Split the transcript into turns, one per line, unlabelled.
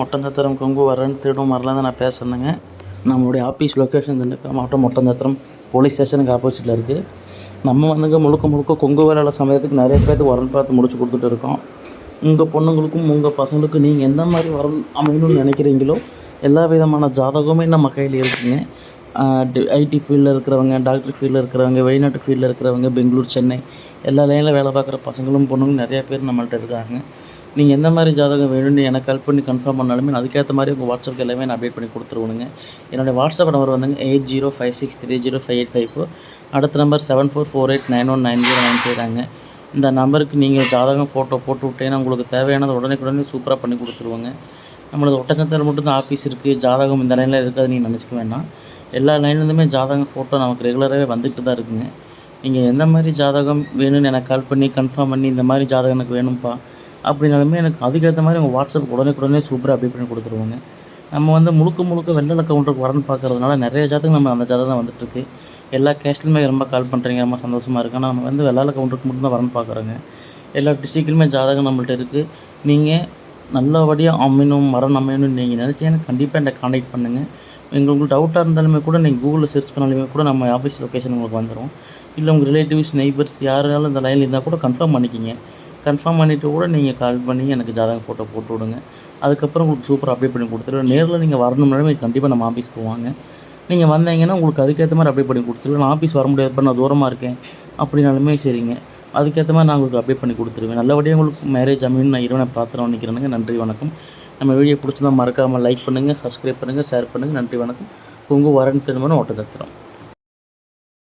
ஒட்டஞ்சத்திரம் கொங்கு வரேன்னு திருடும் வரலாம் தான் நான் பேசுகிறேங்க. நம்மளுடைய ஆஃபீஸ் லொக்கேஷன் திண்டுக்கல் மாவட்டம் ஒட்டஞ்சத்திரம் போலீஸ் ஸ்டேஷனுக்கு ஆப்போசிட்டில் இருக்குது. நம்ம வந்துங்க முழுக்க கொங்கு வேலை சமயத்துக்கு நிறைய பேருக்கு வரன் பார்த்து முடிச்சு கொடுத்துட்டு இருக்கோம். உங்கள் பொண்ணுங்களுக்கும் உங்கள் பசங்களுக்கும் நீங்கள் எந்த மாதிரி வரன் அமையணும்னு நினைக்கிறீங்களோ எல்லா விதமான ஜாதகமே நம்ம கையில் இருக்குதுங்க. ஐடி ஃபீல்டில் இருக்கிறவங்க, டாக்டர் ஃபீல்டில் இருக்கிறவங்க, வெளிநாட்டு ஃபீல்டில் இருக்கிறவங்க, பெங்களூர், சென்னை எல்லா லைனில் வேலை பார்க்குற பசங்களும் பொண்ணுங்களும் நிறையா பேர் நம்மள்ட்ட இருக்காங்க. நீங்கள் எந்த மாதிரி ஜாதகம் வேணும்னு எனக்கு கால் பண்ணி கன்ஃபார்ம் பண்ணாலுமே அதுக்கேற்ற மாதிரி உங்கள் வாட்ஸ்அப்புக்கு எல்லாமே நான் அப்டேட் பண்ணி கொடுத்துருவேனுங்க. என்னுடைய வாட்ஸ்அப் நம்பர் வந்துங்க 8056305854. அடுத்த நம்பர் 7448919095 தாங்க. இந்த நம்பருக்கு நீங்கள் ஜாதகம் ஃபோட்டோ போட்டு விட்டேன்னா உங்களுக்கு தேவையானது உடனே சூப்பராக பண்ணி கொடுத்துருவோங்க. நம்மளது ஒட்டச்சத்திரம் மட்டும்தான் ஆஃபீஸ் இருக்குது. ஜாதகம் இந்த லைனில் இருக்காது நீங்கள் நினச்சிக்க வேண்டாம். எல்லா லைன்லேருந்துமே ஜாதகம் ஃபோட்டோ நமக்கு ரெகுலராகவே வந்துட்டு தான் இருக்குங்க. நீங்கள் எந்த மாதிரி ஜாதகம் வேணும்னு எனக்கு கால் பண்ணி கன்ஃபார்ம் பண்ணி இந்த மாதிரி ஜாதகம் எனக்கு வேணும்ப்பா அப்படின்னாலுமே எனக்கு அதுக்கேற்ற மாதிரி உங்கள் வாட்ஸ்அப் உடனே சூப்பராக அப்டேட் பண்ணி கொடுத்துருவோங்க. நம்ம வந்து முழுக்க வெள்ளை கவுண்டருக்கு வரன்னு பார்க்குறதுனால நிறைய ஜாதகம் நம்ம அந்த ஜாதகம் தான் வந்துட்டுருக்கு. எல்லா கேஸ்ட்லையுமே ரொம்ப கால் பண்ணுறீங்க, ரொம்ப சந்தோஷமாக இருக்குது. ஆனால் நம்ம வந்து வெள்ளாள கவுண்டருக்கு மட்டும் தான் வரன்னு பார்க்குறோங்க. எல்லா டிஸ்ட்ரிக்ட்லையுமே ஜாதகம் நம்மள்ட்ட இருக்குது. நீங்கள் நல்லபடியாக வரன் அமையணும்னு நீங்கள் நினச்சிங்கன்னா கண்டிப்பாக என்னை கான்டாக்ட் பண்ணுங்கள். உங்களுக்கு டவுட்டாக இருந்தாலுமே கூட நீங்கள் கூகுளில் சர்ச் பண்ணாலுமே கூட நம்ம ஆஃபீஸ் லொக்கேஷன் உங்களுக்கு வந்துடும். இல்லை உங்கள் ரிலேட்டிவ்ஸ், நெய்பர்ஸ் யாராலும் இந்த லைனில் இருந்தால் கூட கன்ஃபார்ம் பண்ணிக்கிங்க. கன்ஃபார்ம் பண்ணிவிட்டு கூட நீங்கள் கால் பண்ணி எனக்கு ஜாதகம் ஃபோட்டோ போட்டு விடுங்க. அதுக்கப்புறம் உங்களுக்கு சூப்பராக அப்டேட் பண்ணி கொடுத்துருவேன். நேரில் நீங்கள் வரணும்னாலுமே கண்டிப்பாக நம்ம ஆஃபீஸ்க்கு வாங்க. நீங்கள் வந்தீங்கன்னா உங்களுக்கு அதுக்கேற்ற மாதிரி அப்டேட் பண்ணி கொடுத்துருவேன். நான் ஆஃபீஸ் வர முடியாது, நான் தூரமாக இருக்கேன் அப்படின்னாலுமே சரிங்க, அதுக்கேற்ற மாதிரி நான் உங்களுக்கு அப்டேட் பண்ணி கொடுத்துருவேன். நல்லபடியாக உங்களுக்கு மேரேஜ் அமையணும்னு நான் இறைவனை பிரார்த்தனை பண்ணிக்கிறேனுங்க. நன்றி, வணக்கம். நம்ம வீடியோ பிடிச்சிருந்தா மறக்காமல் லைக் பண்ணுங்கள், சப்ஸ்கிரைப் பண்ணுங்கள், ஷேர் பண்ணுங்கள். நன்றி, வணக்கம். கொங்கு வரன் திருமணம் ஒட்டச்சத்திரம்.